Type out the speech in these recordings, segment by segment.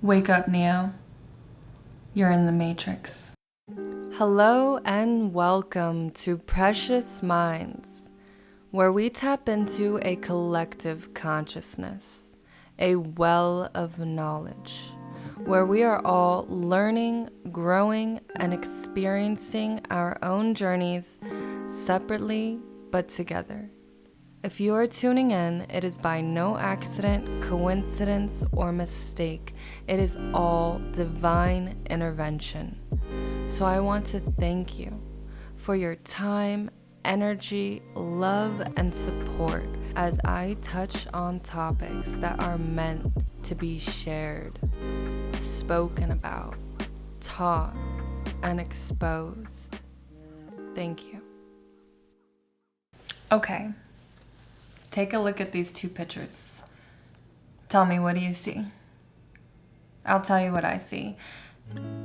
Wake up, Neo. You're in the Matrix. Hello and welcome to Precious Minds, where we tap into a collective consciousness, a well of knowledge, where we are all learning, growing, and experiencing our own journeys separately but together. If you are tuning in, it is by no accident, coincidence, or mistake. It is all divine intervention. So I want to thank you for your time, energy, love, and support as I touch on topics that are meant to be shared, spoken about, taught, and exposed. Thank you. Okay. Take a look at these two pictures. Tell me, what do you see? I'll tell you what I see.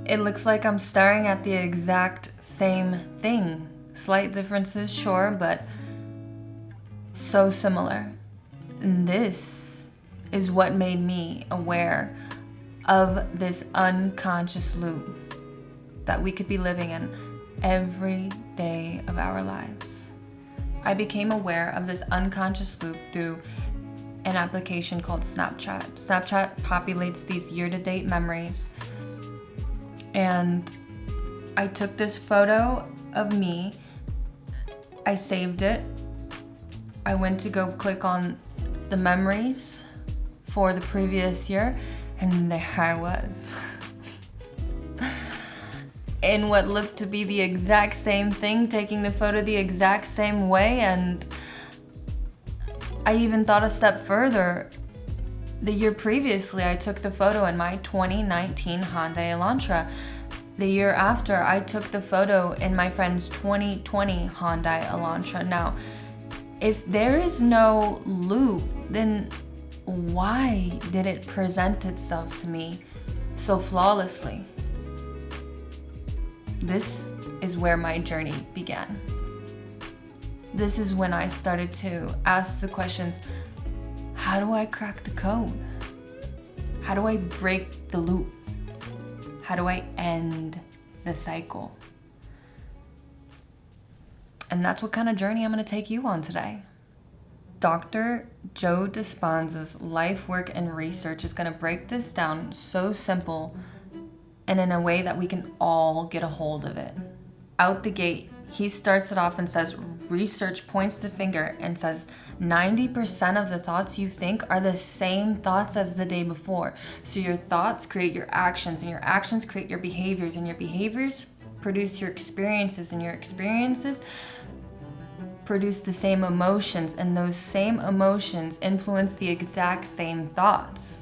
It looks like I'm staring at the exact same thing. Slight differences, sure, but so similar. And this is what made me aware of this unconscious loop that we could be living in every day of our lives. I became aware of this unconscious loop through an application called Snapchat. Snapchat populates these year-to-date memories. And I took this photo of me. I saved it. I went to go click on the memories for the previous year, and there I was. In what looked to be the exact same thing, taking the photo the exact same way, and I even thought a step further. The year previously, I took the photo in my 2019 Hyundai Elantra. The year after, I took the photo in my friend's 2020 Hyundai Elantra. Now, if there is no loop, then why did it present itself to me so flawlessly? This is where my journey began. This is when I started to ask the questions, how do I crack the code? How do I break the loop? How do I end the cycle? And that's what kind of journey I'm going to take you on today. Dr. Joe Dispenza's life work and research is going to break this down so simple and in a way that we can all get a hold of it. Out the gate, he starts it off and says, research points the finger and says 90% of the thoughts you think are the same thoughts as the day before. So your thoughts create your actions, and your actions create your behaviors, and your behaviors produce your experiences, and your experiences produce the same emotions, and those same emotions influence the exact same thoughts.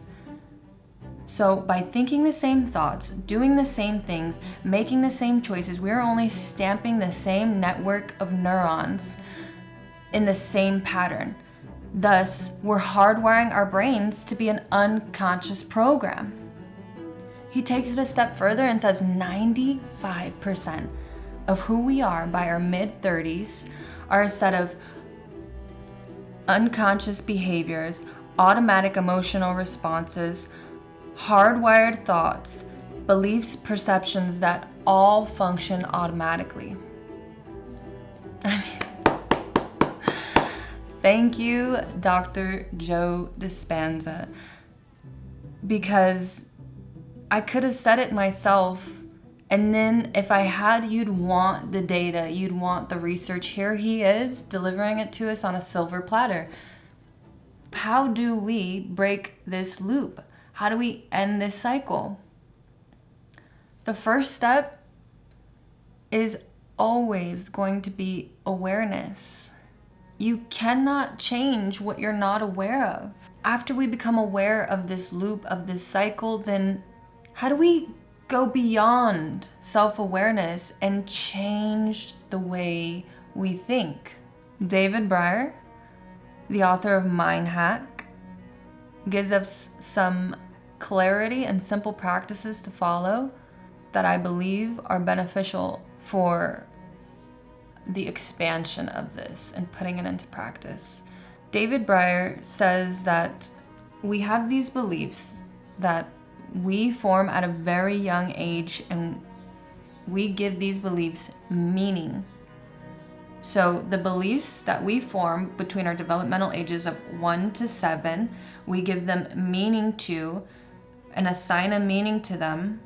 So by thinking the same thoughts, doing the same things, making the same choices, we're only stamping the same network of neurons in the same pattern. Thus, we're hardwiring our brains to be an unconscious program. He takes it a step further and says 95% of who we are by our mid-30s are a set of unconscious behaviors, automatic emotional responses, hardwired thoughts, beliefs, perceptions that all function automatically. Thank you, Dr. Joe Dispenza, because I could have said it myself, and then if I had, you'd want the data, you'd want the research. Here he is delivering it to us on a silver platter. How do we break this loop? How do we end this cycle? The first step is always going to be awareness. You cannot change what you're not aware of. After we become aware of this loop, of this cycle, then how do we go beyond self-awareness and change the way we think? David Breyer, the author of Mind Hack, gives us some clarity and simple practices to follow that I believe are beneficial for the expansion of this and putting it into practice. David Breyer says that we have these beliefs that we form at a very young age, and we give these beliefs meaning. So the beliefs that we form between our developmental ages of 1 to 7, we give them meaning to and assign a meaning to them.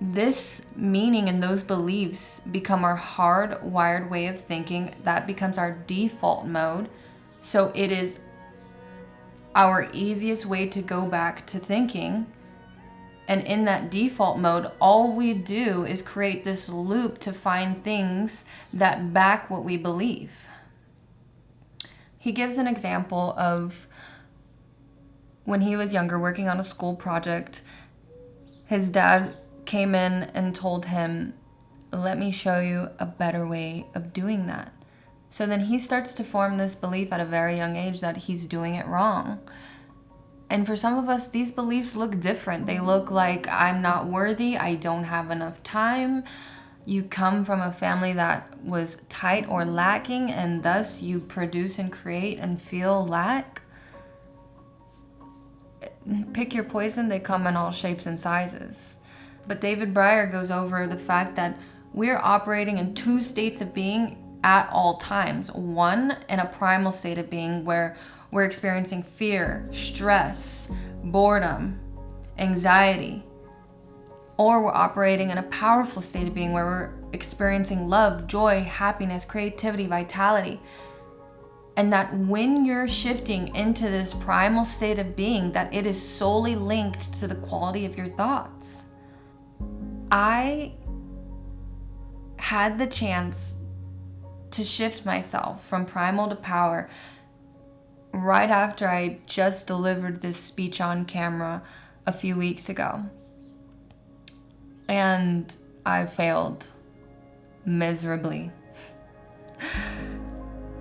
This meaning and those beliefs become our hardwired way of thinking. That becomes our default mode. So it is our easiest way to go back to thinking. And in that default mode, all we do is create this loop to find things that back what we believe. He gives an example of when he was younger, working on a school project. His dad came in and told him, "Let me show you a better way of doing that." So then he starts to form this belief at a very young age that he's doing it wrong. And for some of us, these beliefs look different. They look like, I'm not worthy, I don't have enough time. You come from a family that was tight or lacking, and thus you produce and create and feel lack. Pick your poison, they come in all shapes and sizes. But David Breyer goes over the fact that we're operating in 2 states of being at all times. One, in a primal state of being where we're experiencing fear, stress, boredom, anxiety. Or we're operating in a powerful state of being where we're experiencing love, joy, happiness, creativity, vitality. And that when you're shifting into this primal state of being, that it is solely linked to the quality of your thoughts. I had the chance to shift myself from primal to power right after I just delivered this speech on camera a few weeks ago. And I failed miserably.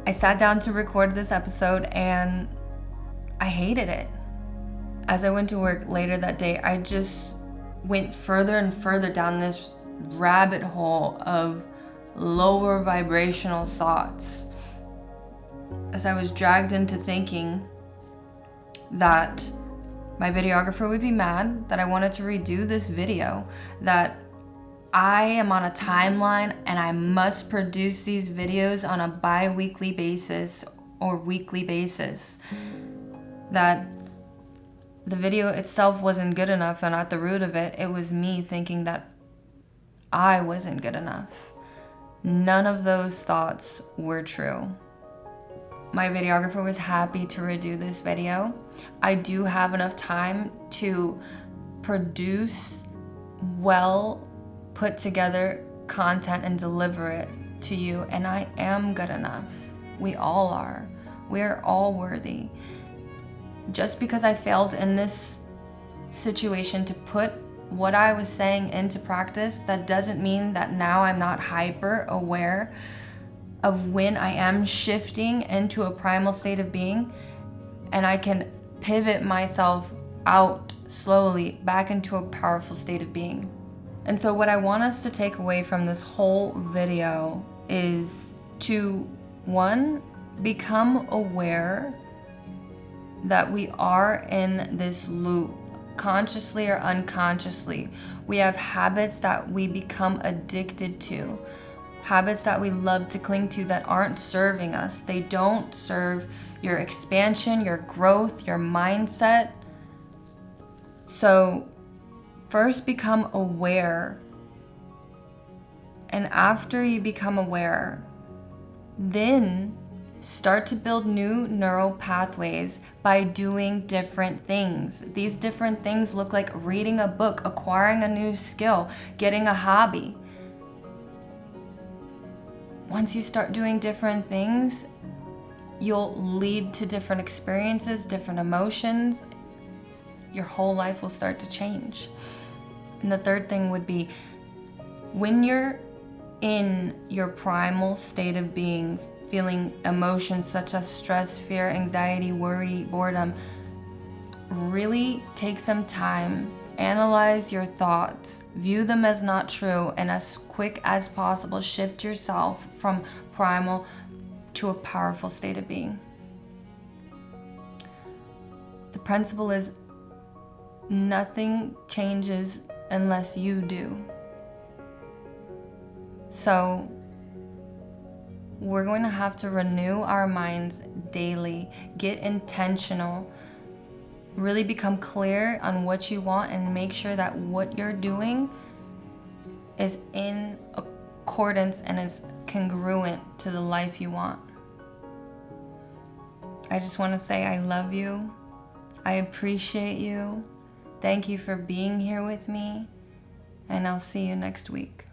I sat down to record this episode and I hated it. As I went to work later that day, I just went further and further down this rabbit hole of lower vibrational thoughts. As I was dragged into thinking that my videographer would be mad, that I wanted to redo this video, that I am on a timeline and I must produce these videos on a bi-weekly basis or weekly basis, that the video itself wasn't good enough, and at the root of it, it was me thinking that I wasn't good enough. None of those thoughts were true. My videographer was happy to redo this video. I do have enough time to produce well put together content and deliver it to you, and I am good enough. We all are. We're all worthy. Just because I failed in this situation to put what I was saying into practice, that doesn't mean that now I'm not hyper aware of when I am shifting into a primal state of being, and I can pivot myself out slowly back into a powerful state of being. And so what I want us to take away from this whole video is to, 1, become aware that we are in this loop, consciously or unconsciously. We have habits that we become addicted to, habits that we love to cling to that aren't serving us. They don't serve your expansion, your growth, your mindset. So first become aware. And after you become aware, then start to build new neural pathways by doing different things. These different things look like reading a book, acquiring a new skill, getting a hobby. Once you start doing different things, you'll lead to different experiences, different emotions. Your whole life will start to change. And the third thing would be, when you're in your primal state of being, feeling emotions such as stress, fear, anxiety, worry, boredom, really take some time, analyze your thoughts, view them as not true, and as quick as possible shift yourself from primal to a powerful state of being. The principle is nothing changes unless you do. So we're going to have to renew our minds daily, get intentional, really become clear on what you want, and make sure that what you're doing is in accordance and is congruent to the life you want. I just want to say I love you. I appreciate you. Thank you for being here with me, and I'll see you next week.